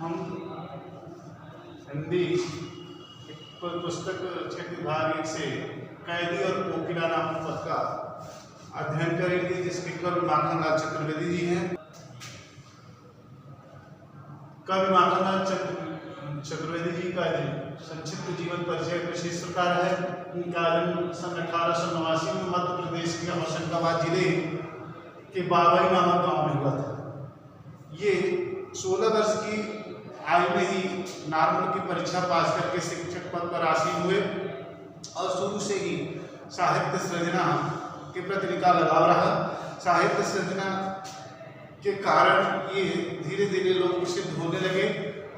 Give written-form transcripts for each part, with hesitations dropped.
हम हिंदी पुस्तक क्षेत्र विभाग 1 से कैदी और कोकिला नामक पद का अध्ययन करेंगे, जिसके कवि माखनलाल चतुर्वेदी जी हैं। कवि माखनलाल चतुर्वेदी जी का संक्षिप्त जीवन परिचय कुछ इस प्रकार है। इनका जन्म सन 1889 में मध्य प्रदेश के होशंगाबाद जिले के बाबई नामक गांव में हुआ था। ये 16 वर्ष की आयु में ही नॉर्मल की परीक्षा पास करके शिक्षक पद पर आसीन हुए और शुरू से ही साहित्य सृजना के प्रति इनका लगाव रहा। साहित्य सृजना के कारण ये धीरे धीरे लोग प्रसिद्ध होने लगे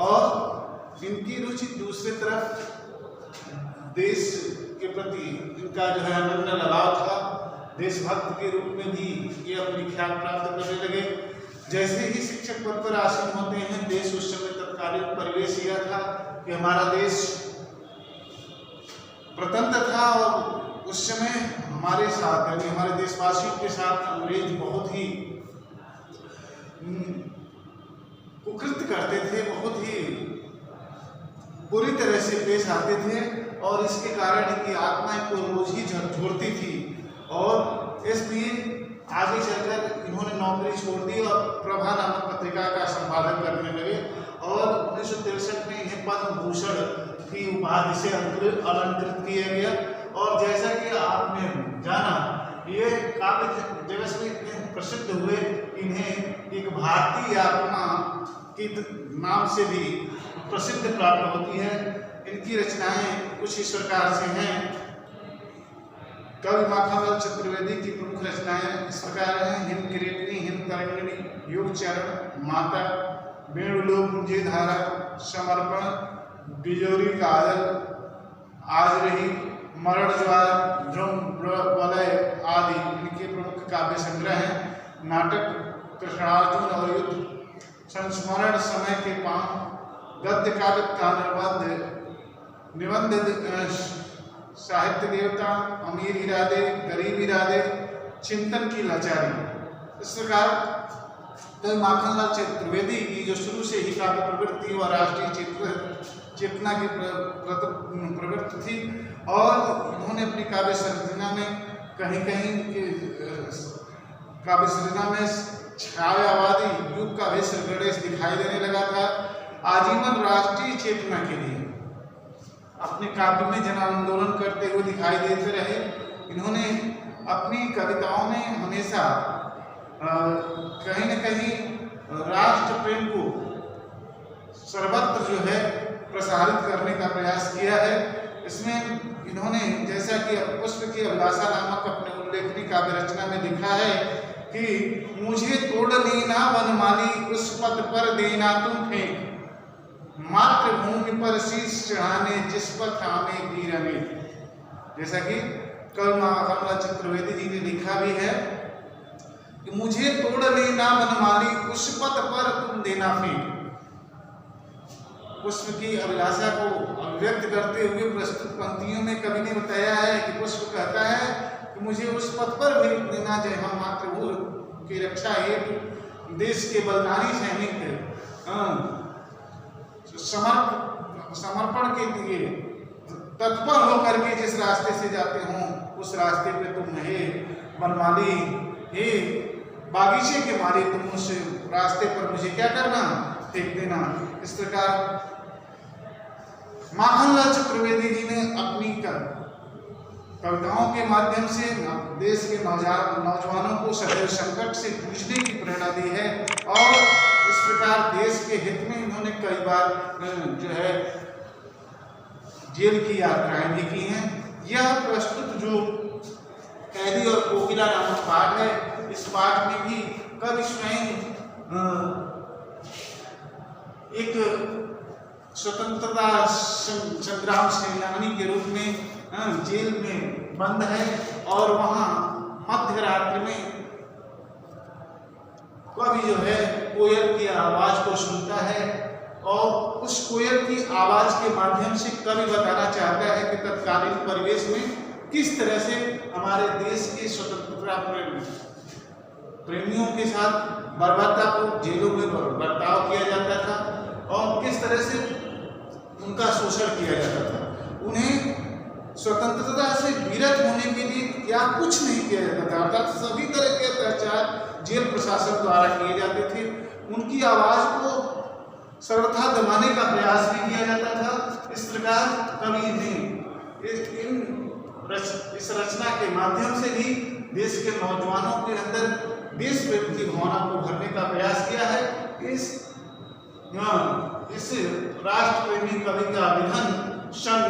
और इनकी रुचि दूसरी तरफ देश के प्रति इनका जो है अनन्य लगाव था। देशभक्त के रूप में भी ये अपनी ख्याति प्राप्त करने लगे। जैसे ही शिक्षक पद पर आसीन होते हैं, देश उस समय तत्कालीन परिवेश यह था कि हमारा देश प्रतंत्र था और उस समय हमारे साथ यानी हमारे देशवासियों के साथ अंग्रेज बहुत ही कुकृत्य करते थे, बहुत ही बुरी तरह से पेश आते थे और इसके कारण इनकी आत्माएं को रोज ही झकझोरती थी और इसलिए आगे चलकर इन्होंने नौकरी छोड़ दी और प्रभा नामक पत्रिका का संपादन करने लगे और 1963 में इन्हें पद्म भूषण की उपाधि से अलंकृत किया गया। और जैसा कि आपने जाना, ये काव्य जगत में इतने प्रसिद्ध हुए, इन्हें एक भारतीय आत्मा के नाम से भी प्रसिद्ध प्राप्त होती है। इनकी रचनाएं कुछ इस प्रकार से हैं। कवि माखनलाल चतुर्वेदी की प्रमुख रचनाएं इस प्रकार हैं: हिम किरीटिनी, हिम तरंगिणी, युग चरण, माता, वेणुलोक मुझे धारा, समर्पण, बिजोरी काजल, आज रही, मरण ज्वार, ध्रुव वलय आदि इनके प्रमुख काव्य संग्रह हैं। नाटक कृष्णार्जुन और युद्ध, संस्मरण, समय के पांव, गद्य काव्य का निबंध, साहित्य देवता, अमीर इरादे, गरीब इरादे, चिंतन की लाचारी। इस प्रकार कवि माखनलाल चतुर्वेदी की जो शुरू से ही काव्य प्रवृत्ति और राष्ट्रीय चेतना की प्रवृत्ति थी और उन्होंने अपनी काव्य सृजना में कहीं कहीं काव्य सृजना में छायावादी युग का भी गणेश दिखाई देने लगा था। आजीवन राष्ट्रीय चेतना के लिए अपने काव्य में जन आंदोलन करते हुए दिखाई देते रहे। इन्होंने अपनी कविताओं में हमेशा कहीं न कहीं राष्ट्र प्रेम को सर्वत्र जो है प्रसारित करने का प्रयास किया है। इसमें इन्होंने जैसा कि पुष्प की अभिलाषा नामक अपने उल्लेखनीय काव्य रचना में लिखा है कि मुझे तोड़ लेना वनमाली, उस पथ पर देना तुम फेंक, मातृभूमि पर शीश चढ़ाने जिस पर थामे वीर अमीर। जैसा कि कवि माखनलाल चतुर्वेदी जी ने लिखा भी है कि मुझे तोड़ लेना वनमाली, उस पथ पर तुम देना फेंक। पुष्प की अभिलाषा को अभिव्यक्त करते हुए प्रस्तुत पंक्तियों में कवि ने बताया है कि पुष्प कहता है कि मुझे उस पथ पर भी देना जहाँ मातृभूमि की रक्षा हेतु देश के बलिदानी सैनिक समर्पण के लिए तत्पर होकर के जिस रास्ते से जाते हों, उस रास्ते पे तुम हे वनमाली, हे बागीचे के माली, तुम उस रास्ते पर मुझे क्या करना, फेंक देना। इस प्रकार माखनलाल चतुर्वेदी जी ने अपनी कविताओं के माध्यम से देश के नौजवानों को सदैव संकट से जूझने की प्रेरणा दी है और इस प्रकार देश के हित में इन्होंने कई बार जो है जेल की यात्राएं भी की हैं। यह प्रस्तुत जो कैदी और कोकिला नामक पाठ है, इस पाठ में भी कवि स्वयं एक स्वतंत्रता संग्राम सेनानी के रूप में जेल में बंद है और वहाँ मध्य रात्रि में कवि जो है कोयल की आवाज को सुनता है और उस कोयल की आवाज के माध्यम से कवि बताना चाहता है कि तत्कालीन परिवेश में किस तरह से हमारे देश के स्वतंत्रता प्रेमियों के साथ बर्बरतापूर्ण जेलों में बर्ताव किया जाता था और स्वतंत्रता से विरत होने के लिए क्या कुछ नहीं किया जाता था, अर्थात सभी तरह के अत्याचार जेल प्रशासन द्वारा किए जाते थे। उनकी आवाज को सर्वथा दबाने का प्रयास भी किया जाता था। इस प्रकार कवि ने इस रचना के माध्यम से भी देश के नौजवानों के अंदर देश प्रेम की भावना को भरने का प्रयास किया है। इस राष्ट्र प्रेमी कवि का निधन सन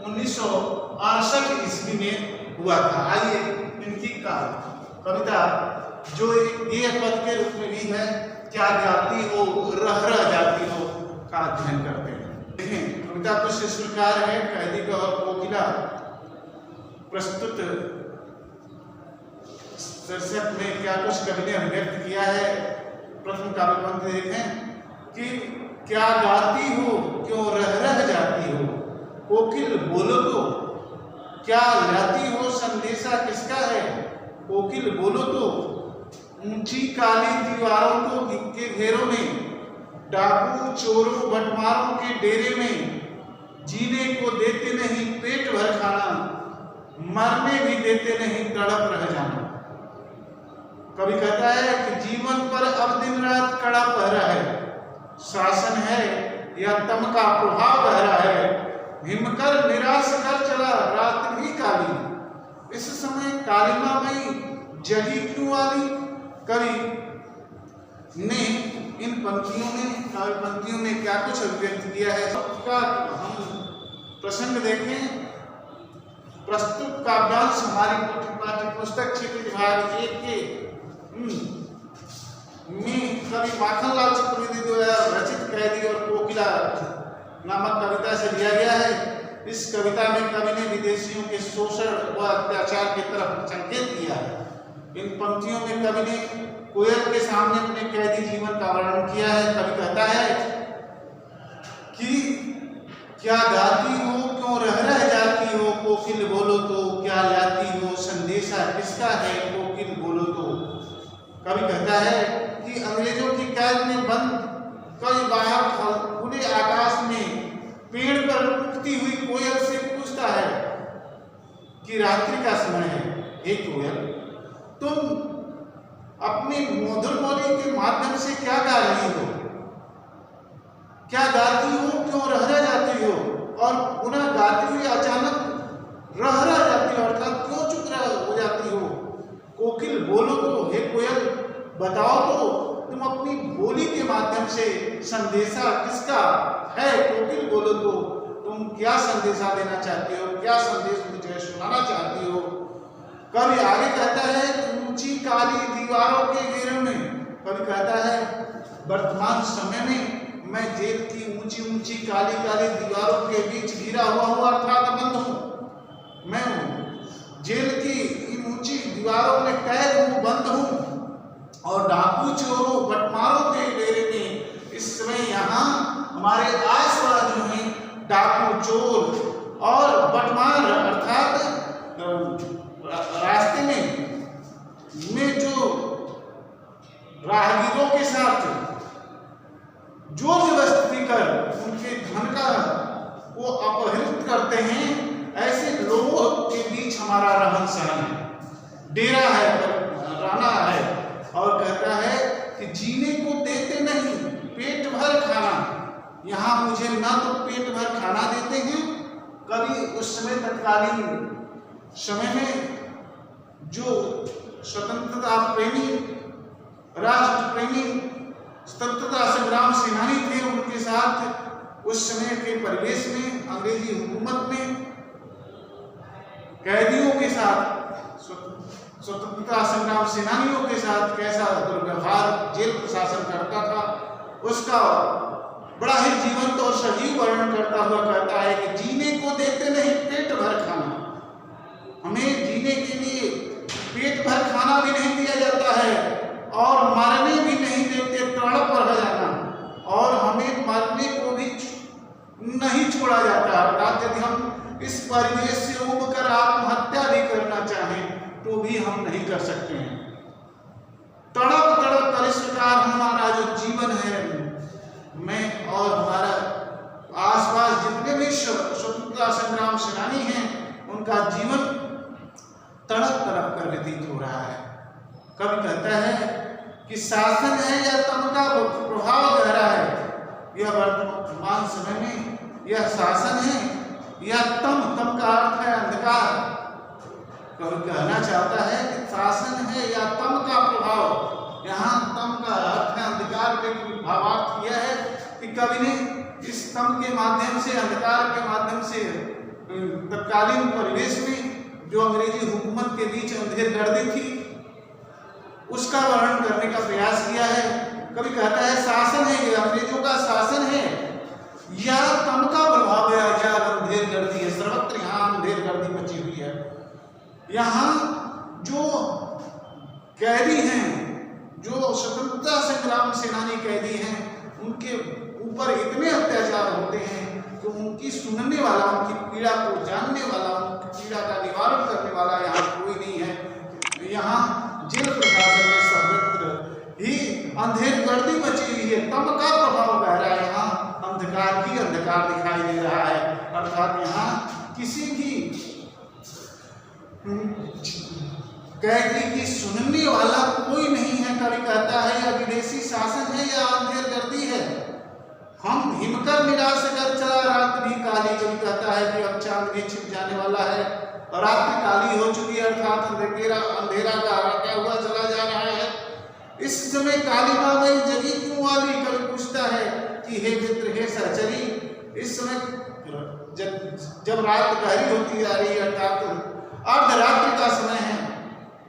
1968 ईस्वी में हुआ था। आइए इनकी कविता जो एक गेय पद के रूप में भी है, क्या जाती हो रह जाती हो, का अध्ययन करते हैं। देखें कविता कुछ इस प्रकार है। कैदी का और कोकिला प्रस्तुत शीर्षक में क्या कुछ कवि ने अभिव्यक्त किया है। प्रथम काव्य पंक्ति देखें कि क्या गाती हो क्यों रह जाती हो, कोकिल बोलो तो क्या लाती हो, संदेशा किसका है, कोकिल बोलो तो। ऊंची काली दीवारों के घेरों में, डाकू चोरों बटमारों के डेरे में, जीने को देते नहीं पेट भर खाना, मरने भी देते नहीं तड़प रह जाना। कवि कहता है कि जीवन पर अब दिन रात कड़ा पहरा है, शासन है या तम का प्रभाव गहरा है, हिमकर निराश कर चला रात भी काली, इस समय कालिमा में जगी क्यों वाली। कवि ने इन काव्य पंक्तियों में क्या कुछ अभिव्यक्त किया है, सबका हम प्रसंग देखें। प्रस्तुत काव्यांश हमारी पाठ्य पुस्तक क्षेत्र विभाग 1 के में कवि माखनलाल चतुर्वेदी द्वारा रचित कैदी और कोकिला नामक कविता से लिया गया है। इस कविता में कवि ने विदेशियों के शोषण व अत्याचार की तरफ संकेत किया है। इन पंक्तियों में कवि ने कोयल के सामने अपने कैदी जीवन का वर्णन किया है। कवि कहता है कि क्या गाती हो क्यों रह जाती हो, कोकिल बोलो तो क्या लाती हो, संदेशा किसका है, कोकिल बोलो तो। कवि कहता है कि अंग्रेजों की कैद में बंद कई बाहर खुले आकाश में पेड़ पर उड़ती हुई कोयल से पूछता है कि रात्रि का समय है, हे कोयल तुम अपनी मधुर बोली के माध्यम से क्या गा रही हो, क्या गाती हो क्यों रह जाती हो, और पुनः गाती हुई अचानक रह जाती हो, अर्थात क्यों चुप हो जाती हो। कोकिल बोलो तो, हे कोयल बताओ तो तुम अपनी बोली के माध्यम से संदेशा किसका है, कोकिल बोलो तो तुम क्या संदेशा देना चाहती हो, क्या संदेश मुझे सुनाना चाहती हो। कवि आगे कहता है ऊंची काली दीवारों के घेरे में, कवि कहता है वर्तमान समय में मैं जेल की ऊंची ऊंची काली काली दीवारों के बीच घिरा हुआ अर्थात बंद हूं। मैं जेल की इन ऊंची दीवारों में कैद हूं, बंद हूं, और डाकू चोरों बटमारों के डेरे में इस समय यहाँ हमारे आस-पास जो है डाकू चोर और बटमार अर्थात रास्ते में जो राहगीरों के साथ जोर जबरदस्ती कर उनके धन का वो अपहरित करते हैं, ऐसे लोगों के बीच हमारा रहन सहन है, डेरा है, राना है। और कहता है कि जीने को देते नहीं पेट भर खाना, यहाँ मुझे ना तो पेट भर खाना देते हैं। कवि उस समय तत्कालीन समय में जो स्वतंत्रता प्रेमी राष्ट्र प्रेमी स्वतंत्रता संग्राम सेनानी थे, उनके साथ उस समय के परिवेश में अंग्रेजी हुकूमत में कैदियों के साथ स्वतंत्रता संग्राम सेनानियों के साथ कैसा दुर्व्यवहार जेल प्रशासन करता था, उसका बड़ा ही जीवंत और सजीव वर्णन करता हुआ कहता है कि जीने को देते नहीं पेट भर खाना, हमें जीने के लिए पेट भर खाना भी नहीं दिया जाता है और मरने भी नहीं देते, तड़प रह जाना, और हमें मरने को भी नहीं छोड़ा जाता। अर्थात यदि हम इस परिवेश से उबकर आत्महत्या भी करना चाहें तो भी हम नहीं कर सकते हैं। तड़प तड़प कर इस प्रकार हमारा जो जीवन है, मैं और हमारा आसपास जितने भी स्वतंत्रता संग्राम सेनानी हैं, उनका जीवन कि शासन है या तम का प्रभाव गहरा है। यह वर्तमान समय में यह शासन है या तम का अर्थ है अंधकार। कवि कहना चाहता है कि शासन है या तम का प्रभाव। यहाँ तम का अर्थ है अंधकार के भावार्थ यह है कि कवि ने इस तम के माध्यम से, अंधकार के माध्यम से तत्कालीन परिवेश में जो अंग्रेजी हुकूमत के बीच अंधेर गर्दी थी उसका वर्णन करने का प्रयास किया है। कवि कहता है शासन है, ये अंग्रेजों का शासन है या तम का प्रभाव है, या अंधेर गर्दी है। सर्वत्र यहाँ अंधेर गर्दी मची हुई है। यहाँ जो कैदी हैं, जो स्वतंत्रता संग्राम सेनानी कैदी हैं, उनके ऊपर इतने अत्याचार होते हैं तो उनकी सुनने वाला, उनकी पीड़ा को जानने वाला, उनकी पीड़ा का निवारण करने वाला यहाँ कोई नहीं है। यहाँ जेल प्रशासन में सर्वत्र ही अंधेर गर्दी मची हुई है। तम का प्रभाव गहरा है, यहाँ अंधकार ही अंधकार दिखाई दे रहा है। अर्थात यहाँ किसी की कैदी की सुनने वाला कोई नहीं है। कवि कहता है या विदेशी शासन है या अंधेर गर्दी है। हम हिमकर निराश कर चला रात भी काली। कवि कहता है कि अब चांद भी छिप जाने वाला है और रात काली हो चुकी है, अर्थात अंधेरा गहराता हुआ चला जा रहा है। इस समय काली बाबई जगी क्यों वाली। कवि पूछता है कि हे मित्र, हे सहचरी, इस समय जब रात गहरी होती जा रही है, अर्थात अर्धरात्रि का समय है,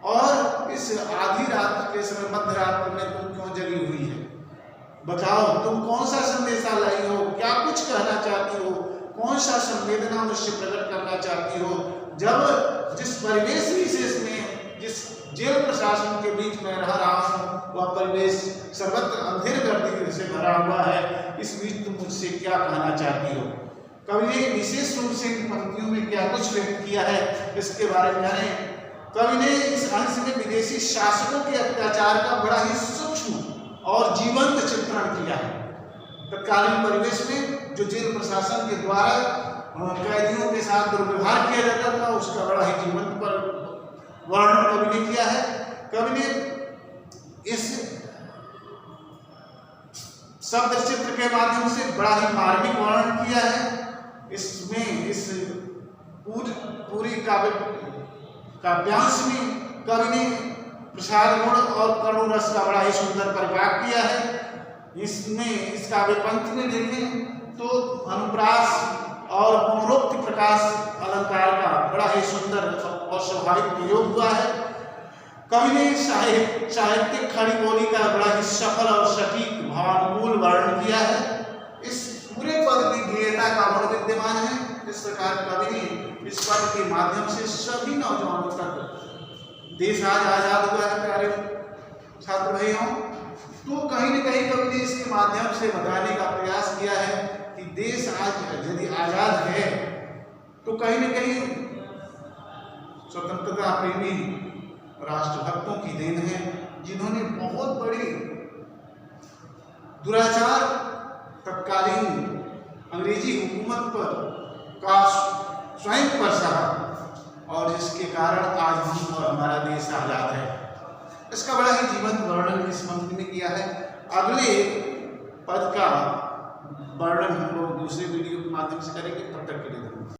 और इस आधी रात के समय मध्य रात्रि में तुम क्यों जगी हुई है? बताओ, तुम कौन सा संदेशा लाई हो, क्या कुछ कहना चाहती हो, कौन सा संवेदना मुझसे प्रकट करना चाहती हो? जब जिस परिवेश विशेष में, जिस जेल प्रशासन के बीच में रह रहा हूँ, वह परिवेश सर्वत्र अंधेर गर्दी से भरा हुआ है, इस बीच तुम मुझसे क्या कहना चाहती हो? कवि ने विशेष रूप से इन पंक्तियों में क्या कुछ व्यक्त किया है, इसके बारे में जाने। कवि ने इस अंश में विदेशी शासकों के अत्याचार का बड़ा ही सूक्ष्म और जीवंत चित्रण किया है। तत्कालीन परिवेश में जो जेल प्रशासन के द्वारा कैदियों के साथ दुर्व्यवहार किया जाता था, उसका बड़ा ही जीवंत पर वर्णन कवि ने किया है। कवि ने इस शब्द चित्र के माध्यम से बड़ा ही मार्मिक वर्णन किया है। इसमें इस पूरी काव्यांश में कवि ने प्रसाद गुण और करुण रस का बड़ा ही सुंदर परिपाक किया है। इसमें इस काव्य पंक्ति में देखें तो अनुप्रास और पुनरोक्ति प्रकाश अलंकार का बड़ा ही सुंदर और स्वाभाविक प्रयोग हुआ है। कवि ने साहित्यिक खड़ी बोली का बड़ा ही सफल और सटीक भावानुकूल वर्णन किया है। इस पूरे पद की गीयता का गुण विद्यमान है। इस प्रकार कवि ने इस पद के माध्यम से सभी नौजवानों तक, देश आज आजाद हुआ है प्यारे छात्र भाइयों, तो कहीं न कहीं कवि ने इसके माध्यम से बताने का प्रयास किया है कि देश आज यदि आजाद है तो कहीं न कहीं स्वतंत्रता प्रेमी राष्ट्रभक्तों की देन है, जिन्होंने बहुत बड़ी दुराचार तत्कालीन अंग्रेजी हुकूमत पर का स्वयं पर सहा, और जिसके कारण आज हम और हमारा देश आजाद है। इसका बड़ा ही जीवंत वर्णन इस पंक्ति में किया है। अगले पद का वर्णन हम लोग दूसरे वीडियो के माध्यम से करेंगे। तब तक के लिए धन्यवाद।